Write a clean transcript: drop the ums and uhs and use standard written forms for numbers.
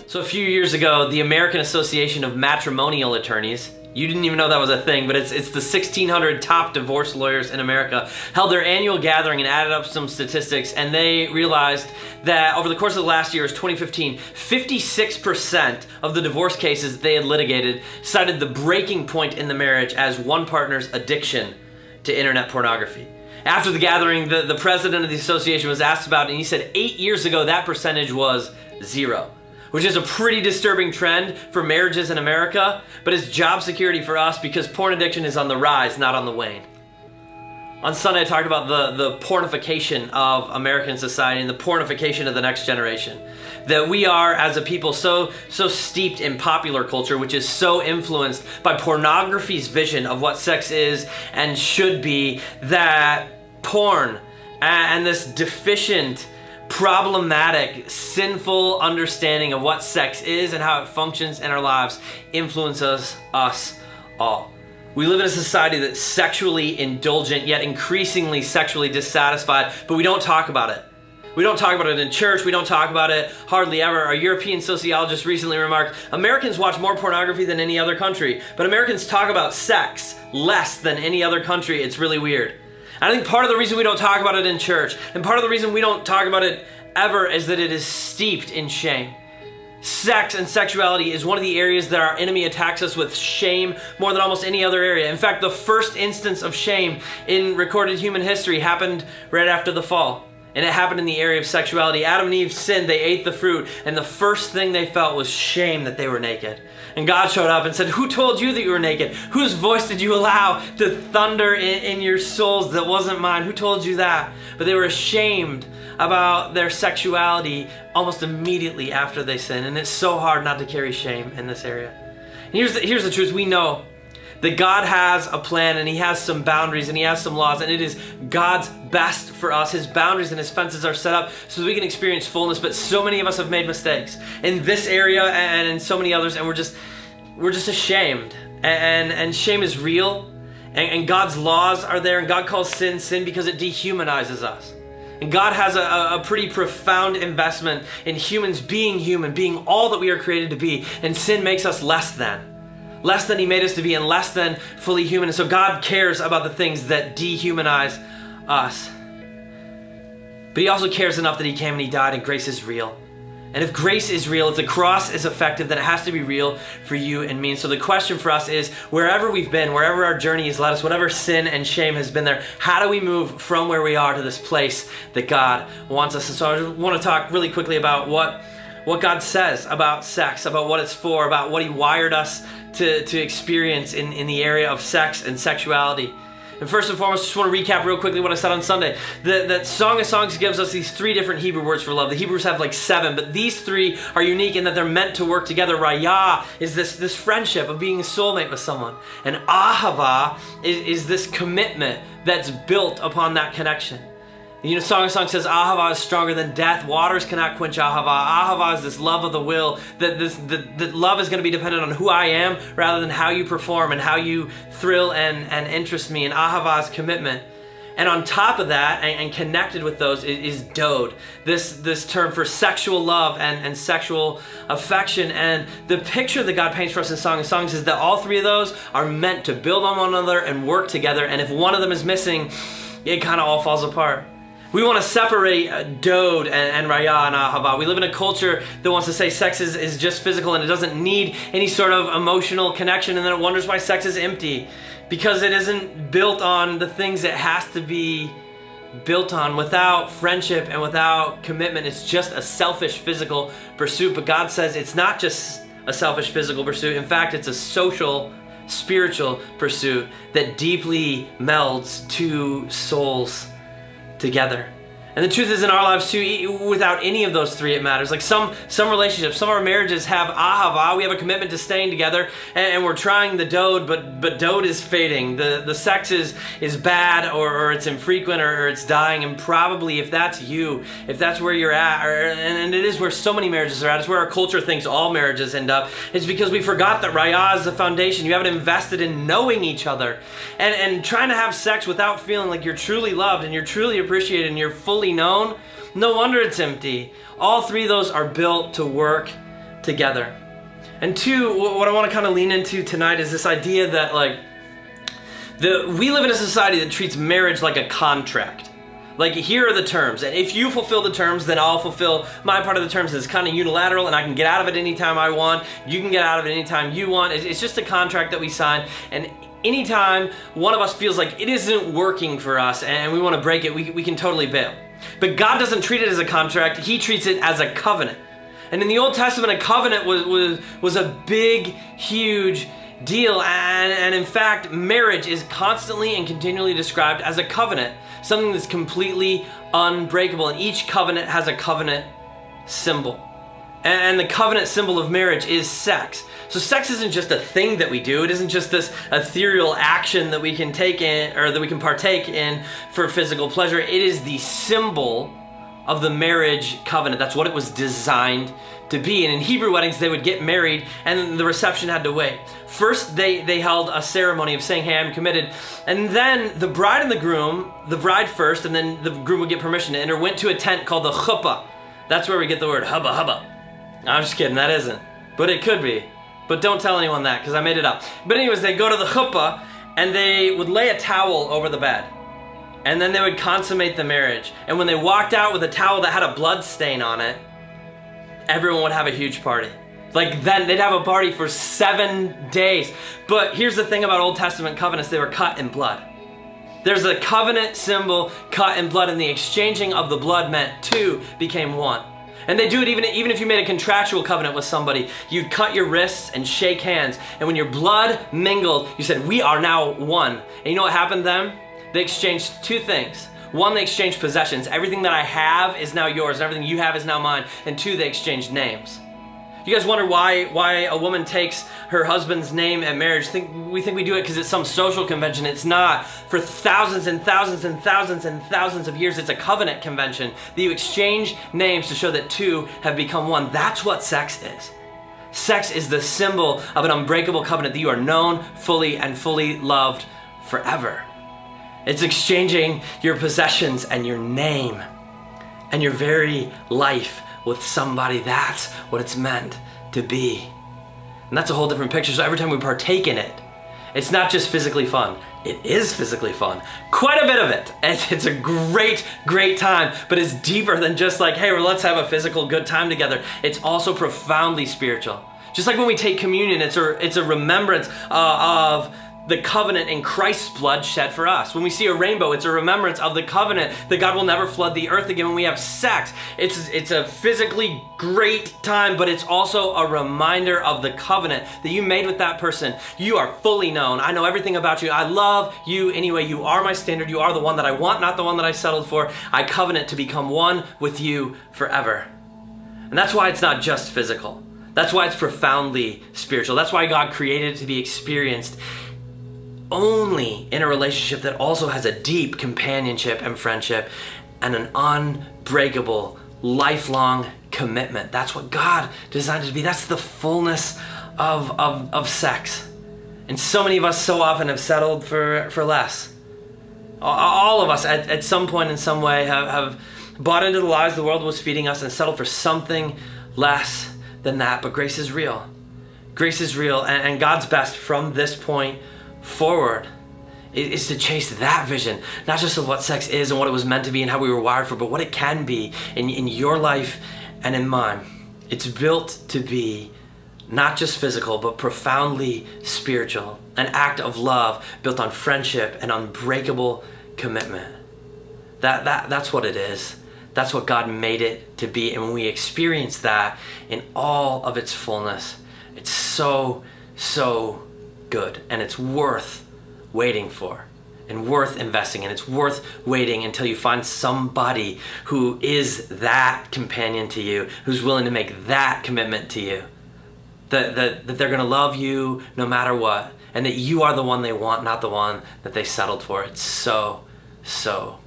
So a few years ago, the American Association of Matrimonial Attorneys, you didn't even know that was a thing, but it's the 1,600 top divorce lawyers in America, held their annual gathering and added up some statistics, and they realized that over the course of the last year, 2015, 56% of the divorce cases they had litigated cited the breaking point in the marriage as one partner's addiction to internet pornography. After the gathering, the president of the association was asked about it, and he said 8 years ago that percentage was 0. Which is a pretty disturbing trend for marriages in America, but it's job security for us because porn addiction is on the rise, not on the wane. On Sunday, I talked about the pornification of American society and the pornification of the next generation. That we are, as a people, so steeped in popular culture, which is so influenced by pornography's vision of what sex is and should be, that porn and this deficient, problematic, sinful understanding of what sex is and how it functions in our lives influences us all. We live in a society that's sexually indulgent, yet increasingly sexually dissatisfied, but we don't talk about it. We don't talk about it in church, we don't talk about it hardly ever. A European sociologist recently remarked, Americans watch more pornography than any other country, but Americans talk about sex less than any other country. It's really weird. I think part of the reason we don't talk about it in church, and part of the reason we don't talk about it ever, is that it is steeped in shame. Sex and sexuality is one of the areas that our enemy attacks us with shame more than almost any other area. In fact, the first instance of shame in recorded human history happened right after the fall. And it happened in the area of sexuality. Adam and Eve sinned, they ate the fruit, and the first thing they felt was shame that they were naked. And God showed up and said, who told you that you were naked? Whose voice did you allow to thunder in your souls that wasn't mine? Who told you that? But they were ashamed about their sexuality almost immediately after they sinned. And it's so hard not to carry shame in this area. And here's the truth. We know that God has a plan and He has some boundaries and He has some laws, and it is God's best for us. His boundaries and His fences are set up so that we can experience fullness, but so many of us have made mistakes in this area and in so many others, and we're just ashamed. And shame is real, and God's laws are there, and God calls sin because it dehumanizes us. And God has a pretty profound investment in humans being human, being all that we are created to be, and sin makes us less than He made us to be, and less than fully human. And so God cares about the things that dehumanize us. But He also cares enough that He came and He died, and grace is real. And if grace is real, if the cross is effective, then it has to be real for you and me. And so the question for us is, wherever we've been, wherever our journey has led us, whatever sin and shame has been there, how do we move from where we are to this place that God wants us? And so I want to talk really quickly about what God says about sex, about what it's for, about what He wired us to experience in the area of sex and sexuality. And first and foremost, just want to recap real quickly what I said on Sunday. That Song of Songs gives us these 3 different Hebrew words for love. The Hebrews have like 7, but these 3 are unique in that they're meant to work together. Raya is this friendship of being a soulmate with someone. And Ahava is this commitment that's built upon that connection. You know, Song of Songs says, Ahava is stronger than death. Waters cannot quench Ahava. Ahava is this love of the will, that love is going to be dependent on who I am rather than how you perform and how you thrill and interest me. And Ahava is commitment. And on top of that, and connected with those, is dode, this term for sexual love and sexual affection. And the picture that God paints for us in Song of Songs is that all 3 of those are meant to build on one another and work together. And if one of them is missing, it kind of all falls apart. We want to separate dode and raya and ahava. We live in a culture that wants to say sex is just physical and it doesn't need any sort of emotional connection, and then it wonders why sex is empty because it isn't built on the things it has to be built on. Without friendship and without commitment, it's just a selfish physical pursuit. But God says it's not just a selfish physical pursuit. In fact, it's a social, spiritual pursuit that deeply melds 2 souls together. And the truth is, in our lives too, without any of those 3, it matters. Like some relationships, some of our marriages have ahava. We have a commitment to staying together, and we're trying the dode, but dode is fading. The sex is bad, or it's infrequent, or it's dying. And probably if that's you, if that's where you're at, and it is where so many marriages are at, it's where our culture thinks all marriages end up, it's because we forgot that raya is the foundation. You haven't invested in knowing each other. And trying to have sex without feeling like you're truly loved and you're truly appreciated and you're fully known, no wonder it's empty. All 3 of those are built to work together. And two, what I want to kind of lean into tonight is this idea that we live in a society that treats marriage like a contract. Like, here are the terms, and if you fulfill the terms, then I'll fulfill my part of the terms. It's kind of unilateral, and I can get out of it anytime I want. You can get out of it anytime you want. It's just a contract that we sign, and anytime one of us feels like it isn't working for us and we want to break it, we can totally bail. But God doesn't treat it as a contract. He treats it as a covenant. And in the Old Testament, a covenant was a big, huge deal. And in fact, marriage is constantly and continually described as a covenant, something that's completely unbreakable. And each covenant has a covenant symbol. And the covenant symbol of marriage is sex. So sex isn't just a thing that we do. It isn't just this ethereal action that we can take in, or that we can partake in for physical pleasure. It is the symbol of the marriage covenant. That's what it was designed to be. And in Hebrew weddings, they would get married and the reception had to wait. First, they held a ceremony of saying, hey, I'm committed. And then the bride and the groom, the bride first, and then the groom would get permission to enter, went to a tent called the chuppah. That's where we get the word hubba hubba. I'm just kidding, that isn't. But it could be. But don't tell anyone that, because I made it up. But anyways, they go to the chuppah, and they would lay a towel over the bed. And then they would consummate the marriage. And when they walked out with a towel that had a blood stain on it, everyone would have a huge party. Like, then they'd have a party for 7 days. But here's the thing about Old Testament covenants, they were cut in blood. There's a covenant symbol cut in blood, and the exchanging of the blood meant two became one. And they do it even if you made a contractual covenant with somebody. You'd cut your wrists and shake hands. And when your blood mingled, you said, we are now one. And you know what happened then? They exchanged two things. One, they exchanged possessions. Everything that I have is now yours, and everything you have is now mine. And two, they exchanged names. You guys wonder why a woman takes her husband's name at marriage? We think we do it because it's some social convention. It's not. For thousands and thousands and thousands and thousands of years, it's a covenant convention that you exchange names to show that two have become one. That's what sex is. Sex is the symbol of an unbreakable covenant that you are known fully and fully loved forever. It's exchanging your possessions and your name and your very life with somebody. That's what it's meant to be. And that's a whole different picture. So every time we partake in it, it's not just physically fun. It is physically fun. Quite a bit of it. It's a great, great time, but it's deeper than just like, hey, well, let's have a physical good time together. It's also profoundly spiritual. Just like when we take communion, it's a remembrance of the covenant in Christ's blood shed for us. When we see a rainbow, it's a remembrance of the covenant that God will never flood the earth again. When we have sex, it's a physically great time, but it's also a reminder of the covenant that you made with that person. You are fully known. I know everything about you. I love you anyway. You are my standard. You are the one that I want, not the one that I settled for. I covenant to become one with you forever. And that's why it's not just physical. That's why it's profoundly spiritual. That's why God created it to be experienced only in a relationship that also has a deep companionship and friendship and an unbreakable, lifelong commitment. That's what God designed it to be. That's the fullness of sex. And so many of us so often have settled for less. All of us at some point in some way have bought into the lies the world was feeding us and settled for something less than that. But grace is real. Grace is real, and God's best from this point forward is to chase that vision, not just of what sex is and what it was meant to be and how we were wired for, but what it can be in your life and in mine. It's built to be not just physical, but profoundly spiritual, an act of love built on friendship and unbreakable commitment. That's what it is. That's what God made it to be, and when we experience that in all of its fullness, it's so good, and it's worth waiting for and worth investing in. It's worth waiting until you find somebody who is that companion to you, who's willing to make that commitment to you, that they're gonna love you no matter what, and that you are the one they want, not the one that they settled for. It's so